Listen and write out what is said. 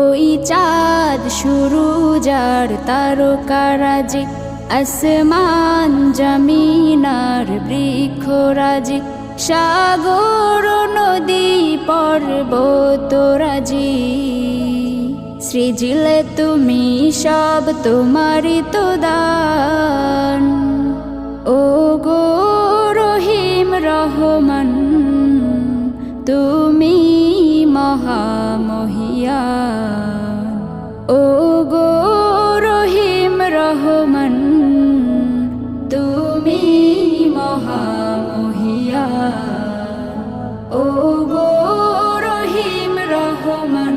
ওই চাঁদ শুরু যার তারকারাজি, আসমান জমিনার বৃক্ষরাজি, সাগর নদী পর্বতরাজি, সৃজিলে তুমি সব তোমারই তো দান। ও গো রহিম রহমান, তুমি মহামহিয়ান। ও গো রহিম রহমান, তুমি মহামহিয়ান। ও গো রহিম রহমান।